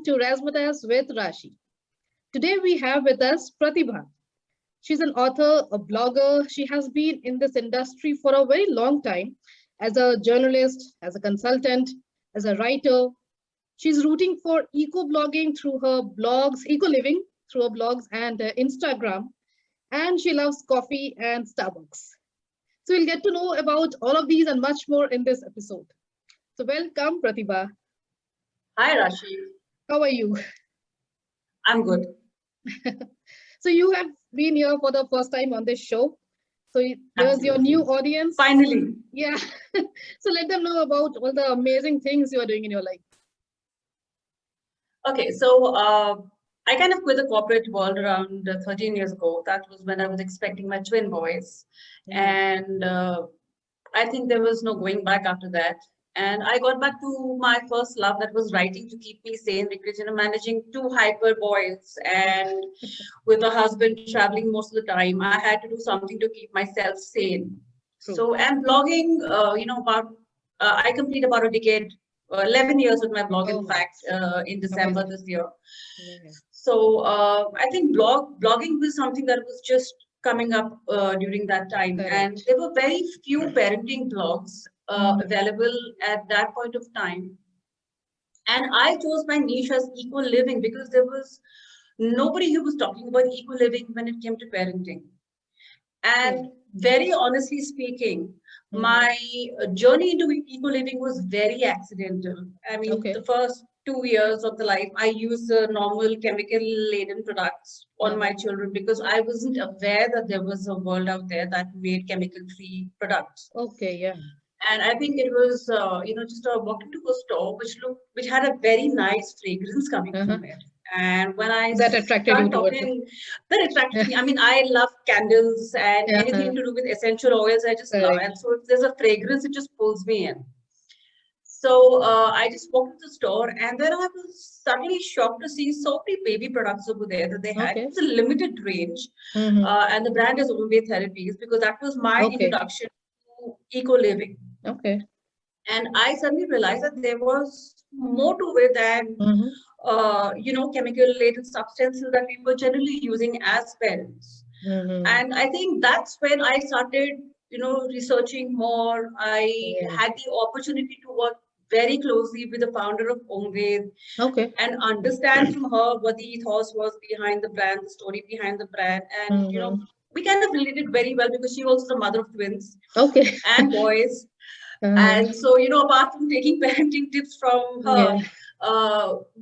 welcome to Razzmatazz with Rashi. Today we have with us Pratibha. She's an author, a blogger. She has been in this industry for a very long time as a journalist, as a consultant, as a writer. She's rooting for eco-blogging through her blogs, eco-living through her blogs and Instagram. And she loves coffee and Starbucks. So we'll get to know about all of these and much more in this episode. So welcome, Pratibha. Hi, Rashi. How are you? I'm good. So you have been here for the first time on this show. So here's your new audience. Finally. Yeah. So let them know about all the amazing things you are doing in your life. Okay, so I kind of quit the corporate world around 13 years ago. That was when I was expecting my twin boys. And I think there was no going back after that. And I got back to my first love, that was writing, to keep me sane, because managing two hyper boys and with a husband traveling most of the time, I had to do something to keep myself sane. True. So, and blogging, I complete about a decade, 11 years with my blog, in fact, in December this year. So I think blogging was something that was just coming up during that time. And there were very few parenting blogs available at that point of time. And I chose my niche as eco living because there was nobody who was talking about eco living when it came to parenting. And very honestly speaking, my journey into eco living was very accidental. I mean, the first 2 years of the life, I used normal chemical laden products on my children because I wasn't aware that there was a world out there that made chemical free products. Okay, yeah. And I think it was, just I walked into a store which had a very nice fragrance coming from it. And when I that attracted you towards it. That attracted me. I mean, I love candles and anything to do with essential oils. I just love it. And so if there's a fragrance, it just pulls me in. So I just walked into the store, and then I was suddenly shocked to see so many baby products over there that they had. It's a limited range, and the brand is Omve Therapies, because that was my introduction to eco living. Okay. And I suddenly realized that there was more to it than chemical laden substances that we were generally using as parents. And I think that's when I started researching more. I had the opportunity to work very closely with the founder of Omved, and understand from her what the ethos was behind the brand, the story behind the brand. And we kind of related very well because she was the mother of twins and boys. And so, apart from taking parenting tips from her,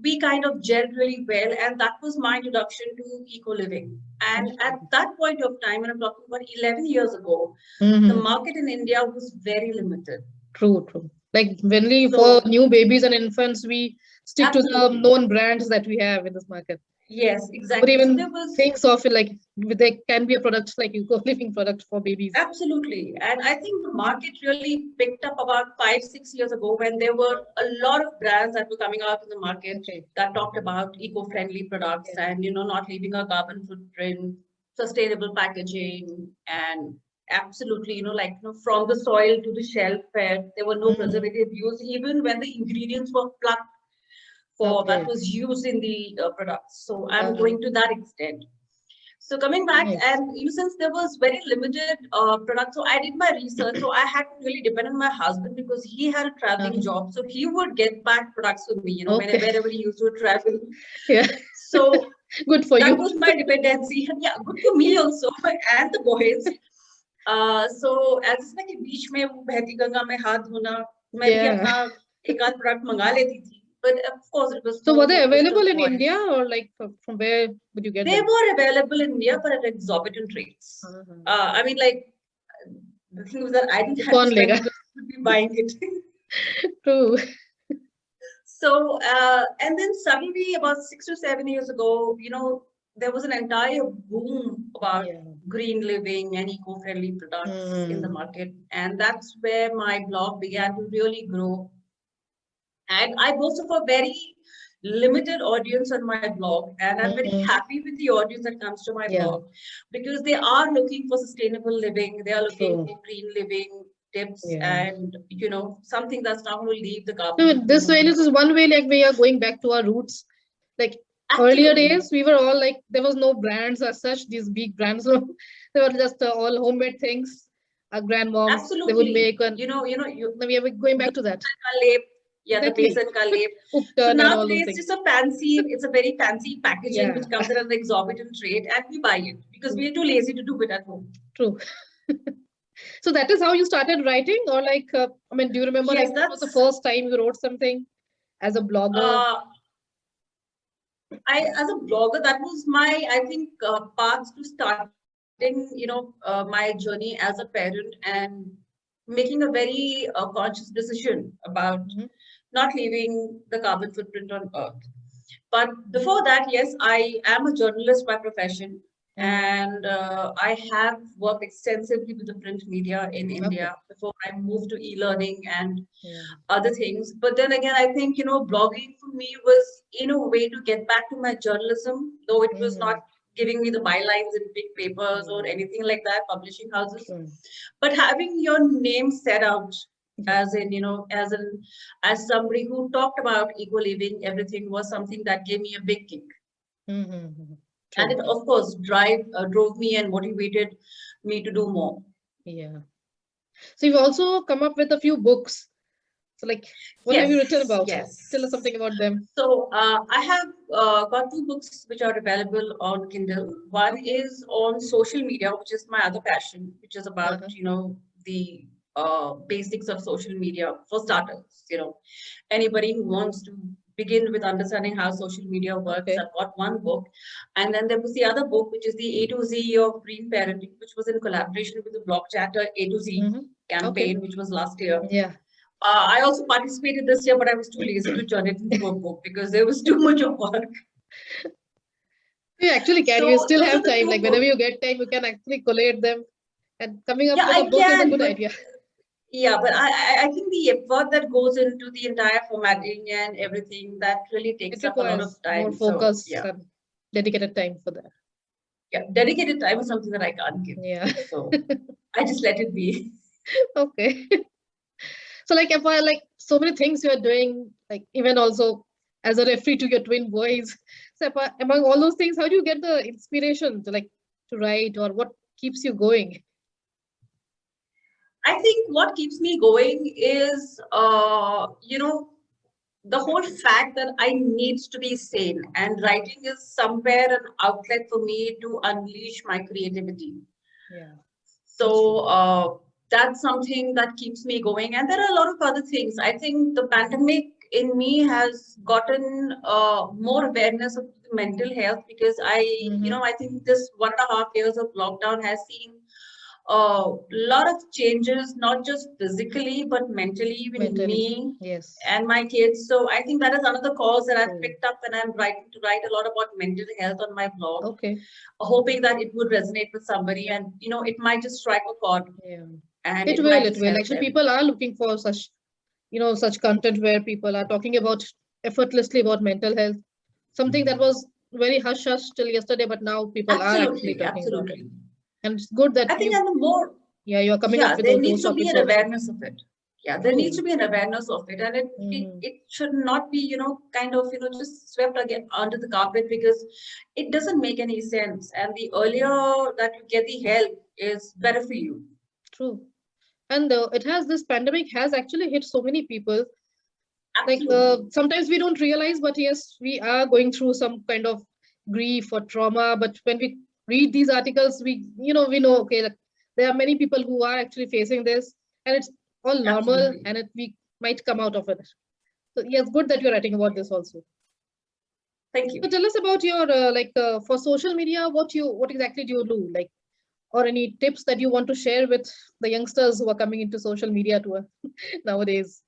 we kind of gelled really well. And that was my introduction to eco living. And at that point of time, when I'm talking about 11 years ago, the market in India was very limited. True. Like for new babies and infants, we stick to the known brands that we have in this market. Yes, exactly. But even thinks of it like there can be a product like eco living product for babies. Absolutely. And I think the market really picked up about 5-6 years ago, when there were a lot of brands that were coming out in the market that talked about eco-friendly products and, not leaving a carbon footprint, sustainable packaging, and absolutely, from the soil to the shelf, where there were no preservative used, even when the ingredients were plucked that was used in the products. So I'm going to that extent. So coming back, and since there was very limited products, so I did my research. So I had to really depend on my husband because he had a traveling job. So he would get back products with me, wherever he used to travel. Yeah. So good for you. That was my dependency. Yeah, good for me also, and the boys. So as like beach में वो बहती गंगा में हाथ धोना, मैं भी अपना एक आध product मंगा लेती थी. But of course, it was. So were they available in India, or like from where would you get them? They were available in India, but at exorbitant rates. I mean, like, the thing was that I didn't have to spend to be buying it. True. So, and then suddenly, about 6 to 7 years ago, there was an entire boom about green living and eco-friendly products in the market, and that's where my blog began to really grow. And I boast of a very limited audience on my blog, and I'm very happy with the audience that comes to my blog, because they are looking for sustainable living. They are looking for green living tips, and something that's not going to leave the carbon. So this way, this is one way like we are going back to our roots Like Absolutely. earlier days, we were all like, there was no brands as such, these big brands. They were just all homemade things. Our grandmoms, Absolutely. they would make, and you we are going back to that. Yeah, Exactly. the besan ka lep. So Uptan and all those nowadays, things. just a fancy, it's a very fancy packaging Yeah. which comes at an exorbitant rate, and we buy it because True. we're too lazy to do it at home. True. So that is how you started writing, or like, I mean, do you remember Yes, like what was the first time you wrote something as a blogger? As a blogger, that was my, I think, path to starting, my journey as a parent and making a very conscious decision about not leaving the carbon footprint on Earth. But before that, yes, I am a journalist by profession. And I have worked extensively with the print media in India before I moved to e-learning and other things. But then again, I think, blogging for me was, in a way, to get back to my journalism, though it was not giving me the bylines in big papers or anything like that, publishing houses. But having your name set out as in, as somebody who talked about eco living, everything was something that gave me a big kick. And it, of course, drove me and motivated me to do more. Yeah. So you've also come up with a few books. So like, what have you written about? Yes. Tell us something about them. So I have got 2 books which are available on Kindle. One is on social media, which is my other passion, which is about, the basics of social media for starters. Anybody who wants to begin with understanding how social media works. I've got one book. And then there was the other book, which is the A to Z of Green Parenting, which was in collaboration with the Blog Chatter A to Z campaign, which was last year. Yeah. I also participated this year, but I was too lazy to turn it into a book because there was too much of work. You actually can. You still have time. Like whenever you get time, you can actually collate them. And coming up with a book is a good idea. Yeah, but I think the effort that goes into the entire formatting and everything, that really takes up a lot of time. More focus and dedicated time for that. Yeah, dedicated time is something that I can't give. Yeah. So I just let it be. Okay. So like, if I like so many things you are doing, like even also as a referee to your twin boys. So among all those things, how do you get the inspiration to write, or what keeps you going? I think what keeps me going is, the whole fact that I need to be sane, and writing is somewhere an outlet for me to unleash my creativity. Yeah. So that's something that keeps me going. And there are a lot of other things. I think the pandemic in me has gotten more awareness of mental health because I think this 1.5 years of lockdown has seen a lot of changes, not just physically, but mentally with me and my kids. So I think that is another cause that I've picked up when I'm writing to write a lot about mental health on my blog. Hoping that it would resonate with somebody, and it might just strike a chord. And it will. Actually, people are looking for such, such content where people are talking about effortlessly about mental health. Something that was very hush hush till yesterday, but now people are actually talking about it. And it's good that I think and the more you're coming up with there those needs to be topics an also. awareness of it. Yeah, there needs to be an awareness of it, and it should not be kind of just swept again under the carpet, because it doesn't make any sense. And the earlier that you get the help is better for you. True. And this pandemic has actually hit so many people. Absolutely. Like sometimes we don't realize, but yes, we are going through some kind of grief or trauma. But when we read these articles, we know, okay, like, there are many people who are actually facing this, and it's all normal. And we might come out of it. So yes, good that you're writing about this also. Thank you. So tell us about your for social media, what exactly do you do, like, or any tips that you want to share with the youngsters who are coming into social media nowadays?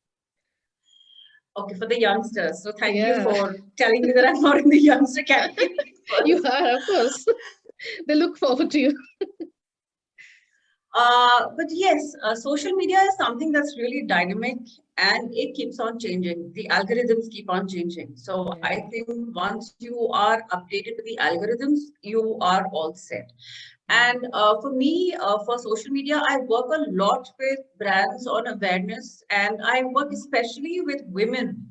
Okay, for the youngsters. So thank you for telling me that I'm not in the youngster category. You are, of course. They look forward to you. But yes, social media is something that's really dynamic, and it keeps on changing. The algorithms keep on changing. So I think once you are updated with the algorithms, you are all set. And for me, for social media, I work a lot with brands on awareness, and I work especially with women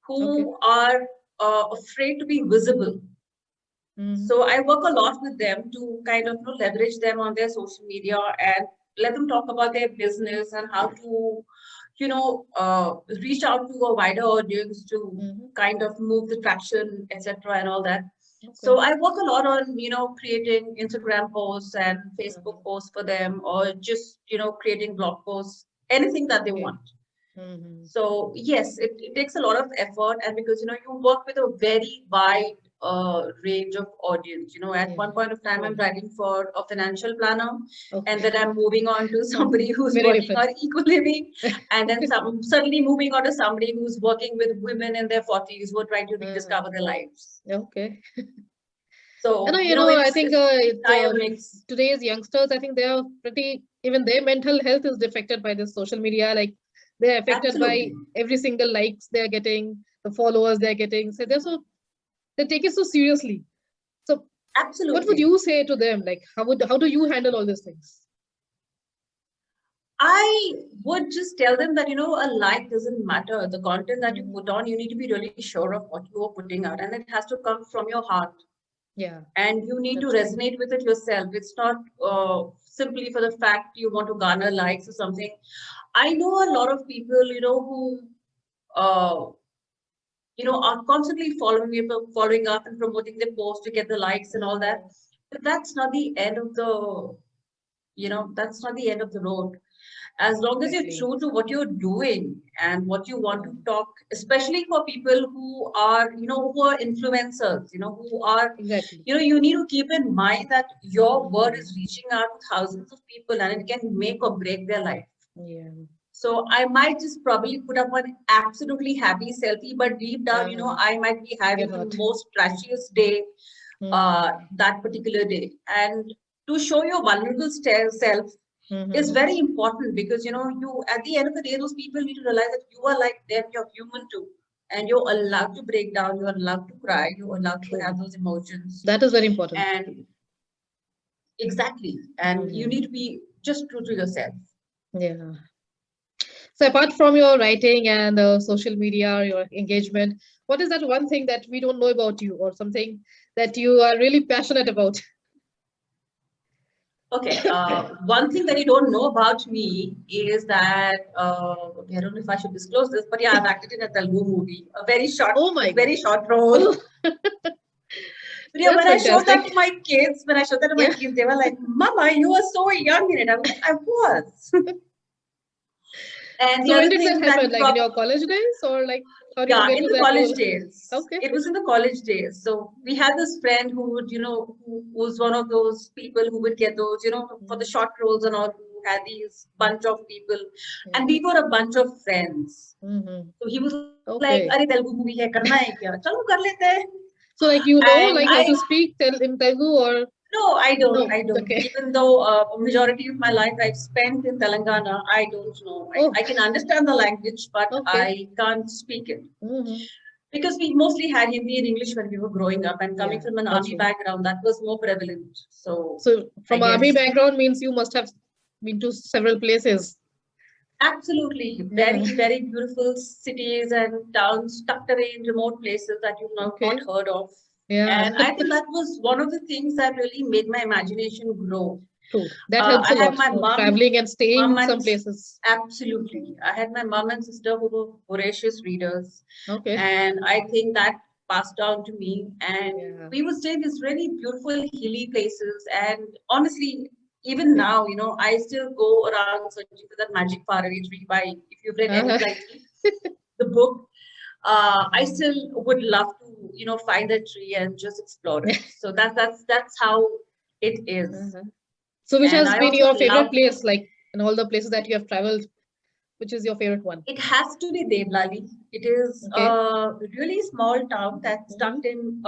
who are afraid to be visible. So I work a lot with them to kind of leverage them on their social media and let them talk about their business and how to, reach out to a wider audience to kind of move the traction, etc. and all that. Okay. So I work a lot on, creating Instagram posts and Facebook posts for them, or just, creating blog posts, anything that they want. So yes, it takes a lot of effort, and because you work with a very wide range of audience. At one point of time, I'm writing for a financial planner, and then I'm moving on to somebody who's working on eco-living, and then suddenly moving on to somebody who's working with women in their 40s who are trying to rediscover their lives. Okay. So, I think today's youngsters, I think they are even their mental health is affected by this social media. Like, they're affected by every single likes they're getting, the followers they're getting. So they take it so seriously. So what would you say to them? Like, how do you handle all these things? I would just tell them that, a like doesn't matter. The content that you put on, you need to be really sure of what you are putting out, and it has to come from your heart. Yeah. And you need to resonate with it yourself. It's not simply for the fact you want to garner likes or something. I know a lot of people, who, are constantly following up and promoting their posts to get the likes and all that. But that's not the end of the, that's not the end of the road. As long as you're true to what you're doing and what you want to talk, especially for people who are, who are influencers, who are, you need to keep in mind that your word is reaching out to thousands of people and it can make or break their life. Yeah. So I might just probably put up an absolutely happy selfie, but deep down, I might be having the most trashiest day that particular day. And to show your vulnerable self is very important, because you at the end of the day, those people need to realize that you are like them, you're human too, and you're allowed to break down, you're allowed to cry, you're allowed to have those emotions. That is very important. And exactly, and you need to be just true to yourself. Yeah. So apart from your writing and social media, your engagement, what is that one thing that we don't know about you, or something that you are really passionate about? Okay, one thing that you don't know about me is that, I don't know if I should disclose this, but yeah, I've acted in a Telugu movie, a very short, very short role. But yeah, when I showed that to my kids, they were like, "Mama, you were so young in it." I was like, "I was." And so when did that happen? Like in your college days, or like how did you get to that college role? days. Okay. It was in the college days. So we had this friend who would, who was one of those people who would get those, for the short roles and all, who had these bunch of people, and we were a bunch of friends. So he was like, "Arey Telugu movie hai, karna hai kya? Chalo kar lete hain." So like like how to speak in Telugu, or? No, I don't. No. I don't. Okay. Even though a majority of my life I've spent in Telangana, I don't know. I can understand the language, but I can't speak it. Because we mostly had Hindi and English when we were growing up, and coming from an army background, that was more prevalent. So from army background means you must have been to several places. Absolutely. Very, very beautiful cities and towns tucked away in remote places that you've not heard of. Yeah. And I think that was one of the things that really made my imagination grow. True. That helps a lot. My mom, traveling and staying in some places. Absolutely. I had my mom and sister who were voracious readers. Okay. And I think that passed down to me. And we would stay in these really beautiful hilly places. And honestly, even now, I still go around searching for that magic faraway tree by, if you've read Anxiety, the book. I still would love to, find that tree and just explore it. So that's how it is. So which has been your favorite place, like in all the places that you have traveled? Which is your favorite one? It has to be Devlali. It is a really small town that's tucked in,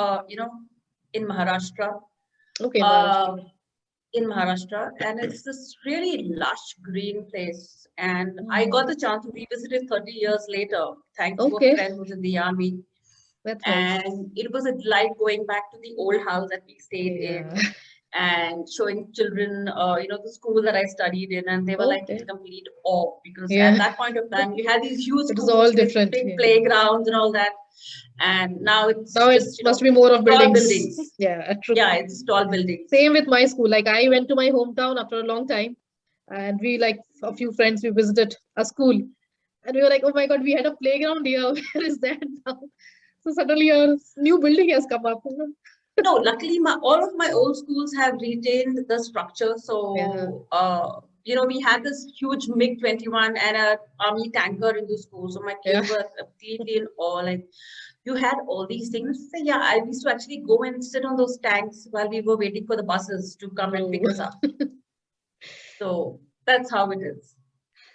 in Maharashtra. Okay, in Maharashtra, and it's this really lush green place. And I got the chance to revisit it 30 years later, thanks to a friend who's in the army. That's nice. And it was a delight going back to the old house that we stayed in and showing children, the school that I studied in, and they were like in complete awe, because at that point of time, we had these huge schools with big playgrounds and all that. And now it's just, must be more of buildings. Yeah, true. Yeah, it's tall buildings. Same with my school. Like I went to my hometown after a long time, and we, like a few friends, we visited a school, and we were like, oh my god, we had a playground here. Where is that now? So suddenly a new building has come up. No, luckily all of my old schools have retained the structure. So, we had this huge MiG-21 and a army tanker in the school. So my kids were completely in awe. Like, you had all these things. So yeah, I used to actually go and sit on those tanks while we were waiting for the buses to come and pick us up. So that's how it is.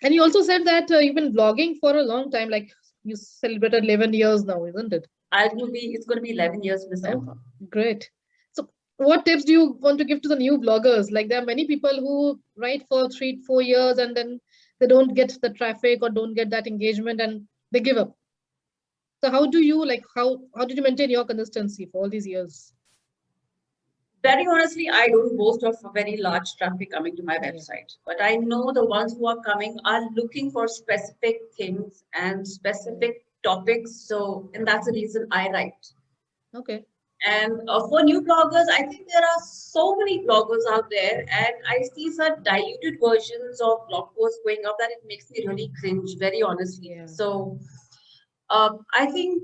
And you also said that you've been blogging for a long time. Like you celebrated 11 years now, isn't it? It's going to be 11 years in December. Oh, great. So what tips do you want to give to the new bloggers? Like there are many people who write for 3-4 years and then they don't get the traffic or don't get that engagement and they give up. So how do you, like, how did you maintain your consistency for all these years? Very honestly, I don't boast of a very large traffic coming to my website, but I know the ones who are coming are looking for specific things and specific topics. So, and that's the reason I write. Okay. And for new bloggers, I think there are so many bloggers out there, and I see such diluted versions of blog posts going up that it makes me really cringe, very honestly. Yeah. So, I think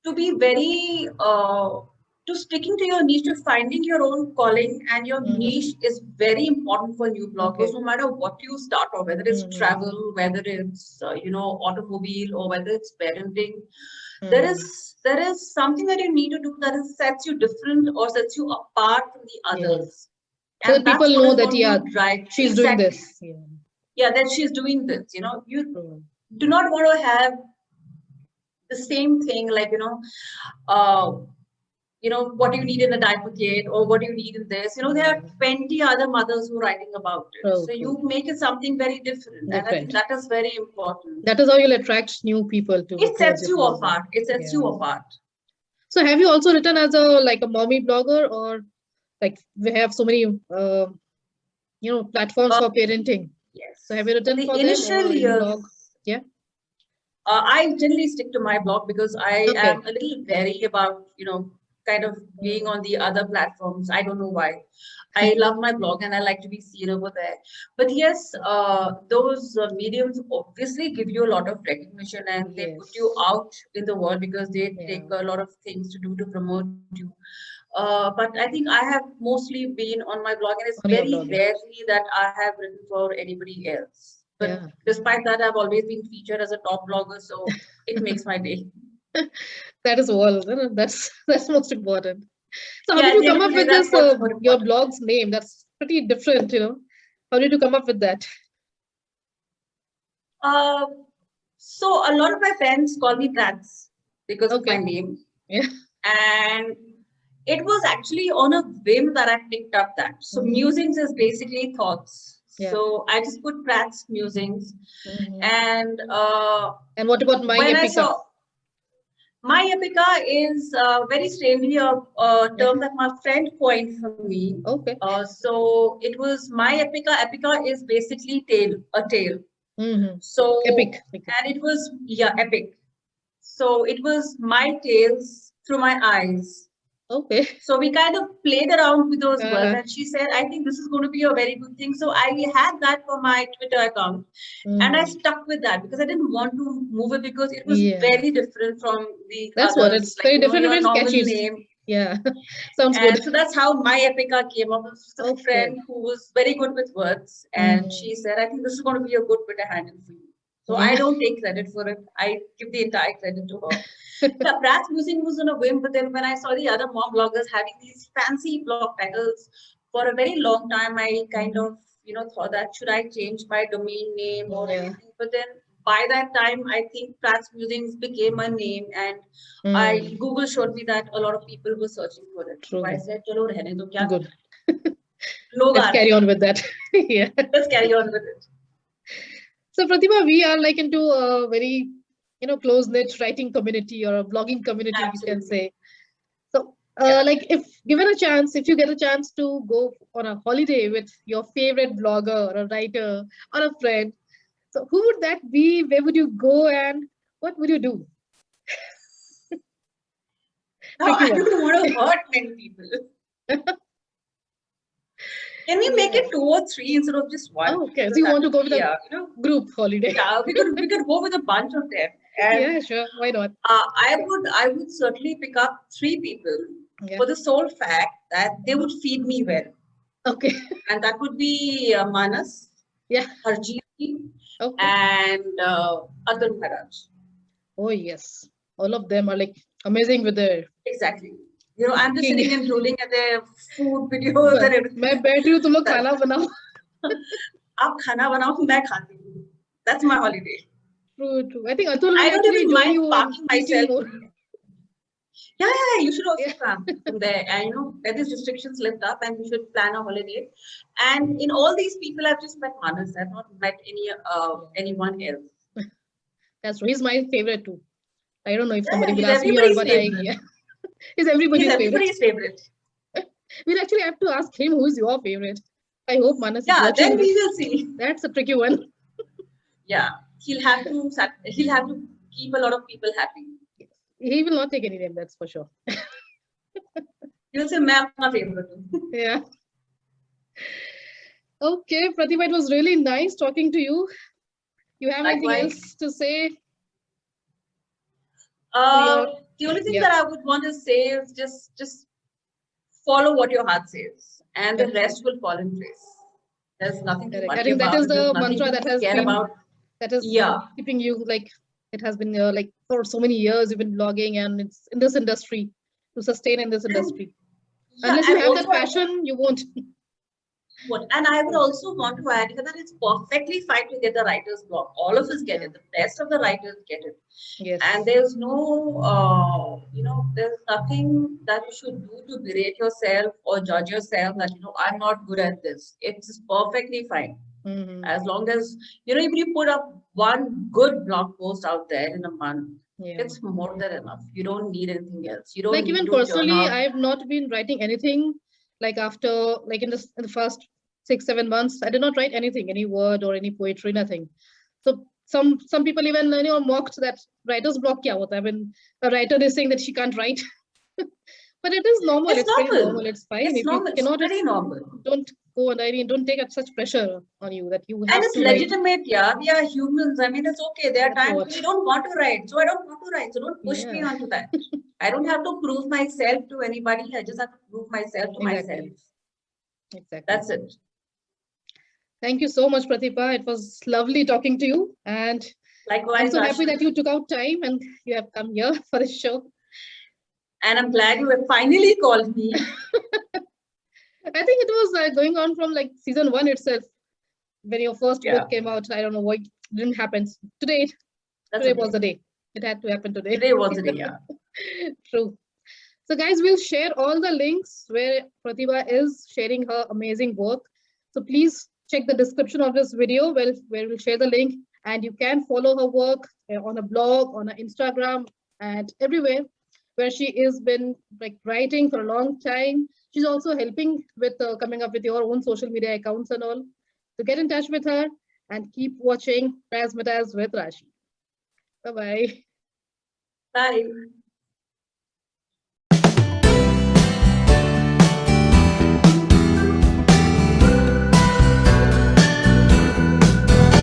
to be very to sticking to your niche, to finding your own calling, and your niche is very important for new bloggers. No matter what you start off, whether it's travel, whether it's automobile, or whether it's parenting, there is something that you need to do that sets you different or sets you apart from the others. So and people know that she's doing this. Yeah, that she's doing this. You do not want to have the same thing, like what do you need in a diaper kit, or what do you need in this? There are 20 other mothers who are writing about it. So you make it something very different. And I think that is very important. That is how you'll attract new people to. It sets you apart. It sets you apart. So have you also written as a mommy blogger, or like we have so many platforms for parenting? Yes. So have you written for initial them or blog? Yeah. I generally stick to my blog because I am a little wary about kind of being on the other platforms. I don't know why. I love my blog and I like to be seen over there. But yes, those mediums obviously give you a lot of recognition, and they put you out in the world because they take a lot of things to do to promote you. But I think I have mostly been on my blog, and it's very rarely that I have written for anybody else. But despite that, I've always been featured as a top blogger, so it makes my day. That is all. That's most important. So how did you come up with this, your blog's name? That's pretty different, How did you come up with that? So a lot of my friends call me Pratz because of my name. Yeah. And it was actually on a whim that I picked up that. So musings is basically thoughts. Yeah. So I just put Pratt's musings. And what about My Epica? My Epica is very strangely a term that my friend coined for me. Okay. So it was My Epica. Epica is basically a tale. So epic. And it was epic. So it was my tales through my eyes. Okay. So we kind of played around with those words, and she said, I think this is going to be a very good thing. So I had that for my Twitter account, and I stuck with that because I didn't want to move it because it was very different from the others. What it's very different. Your normal name. Yeah, sounds good. So that's how My Epica came up. It was a friend who was very good with words, and she said, I think this is going to be a good Twitter handle for you. So I don't take credit for it. I give the entire credit to her. The Pratt's musing was on a whim, but then when I saw the other mom bloggers having these fancy blog titles for a very long time, I kind of, thought that should I change my domain name or anything? But then by that time, I think Pratt's musings became a name, and Google showed me that a lot of people were searching for it. True. So I said, "Chalo, rehne do, kya good." Let's carry on with that. Yeah. Let's carry on with it. So Pratibha, we are like into a very, close-knit writing community or a blogging community, you can say. So like if you get a chance to go on a holiday with your favorite blogger or a writer or a friend, so who would that be? Where would you go and what would you do? No, I don't want to hurt many people. Can we make it 2 or 3 instead of just 1? Oh, okay. So you want to go with a group holiday? Yeah, we could go with a bunch of them. And, yeah, sure. Why not? I would certainly pick up 3 people for the sole fact that they would feed me well. Okay. And that would be Manas, Harjeet, and Atul Maharaj. Oh yes, all of them are like amazing with their exactly. You know, I'm just sitting and drooling at their food videos and everything. मैं बैठ रही हूँ तुम लोग खाना बनाओ. आप खाना बनाओ मैं खाती हूँ. That's my holiday. True. I think Atul will I don't actually even join mind you parking myself. more. Yeah, you should also come from there. And you know, let these restrictions lift up and we should plan a holiday. And in all these people, I've just met Manas. I've not met anyone else. That's true. He's my favorite too. I don't know if somebody will he's ask me or but favorite. He's everybody's favorite. We'll actually have to ask him who's your favorite. I hope Manas is watching. Then we will see. That's a tricky one. Yeah, he'll have to keep a lot of people happy. He will not take any name, that's for sure. He'll say, "I'm my favorite." Yeah. Okay, Pratibha, it was really nice talking to you. You have anything else to say? The only thing that I would want to say is just follow what your heart says, and the rest will fall in place. There's nothing to worry about. That is the mantra that has been keeping you like it has been like for so many years. You've been blogging, and it's in this industry to sustain in this industry. Unless you have that passion, you won't. And I would also want to add that it's perfectly fine to get the writer's block. All of us get it. The best of the writers get it. Yes. And there's no, there's nothing that you should do to berate yourself or judge yourself that, I'm not good at this. It's perfectly fine. Mm-hmm. As long as, even you put up one good blog post out there in a month, it's more than enough. You don't need anything else. You don't like need even personally, I've not been writing anything. Like after, like in the first 6-7 months, I did not write anything, any word or any poetry, nothing. So some people even mocked that writer's block kya hota. I mean, a writer is saying that she can't write, but it is normal. It's pretty normal. It's fine. It's normal. It's very normal. Don't go and don't take such pressure on you that you have. And it's legitimate, we are humans. I mean, it's okay. There are times when you don't want to write, so I don't want to write. So don't push me onto that. I don't have to prove myself to anybody. I just have to prove myself to myself. Exactly. That's it. Thank you so much, Pratibha. It was lovely talking to you. And likewise, I'm so happy that you took out time and you have come here for the show. And I'm glad you have finally called me. I think it was going on from like season 1 itself. When your first book came out, I don't know why it didn't happen. Today was the day. It had to happen today. Today was the day, True. So guys, we'll share all the links where Pratibha is sharing her amazing work. So please check the description of this video where we'll share the link, and you can follow her work on a blog, on her Instagram, and everywhere where she has been like writing for a long time. She's also helping with coming up with your own social media accounts and all. So get in touch with her and keep watching Razzmatazz with Rashi. Bye-bye. Bye.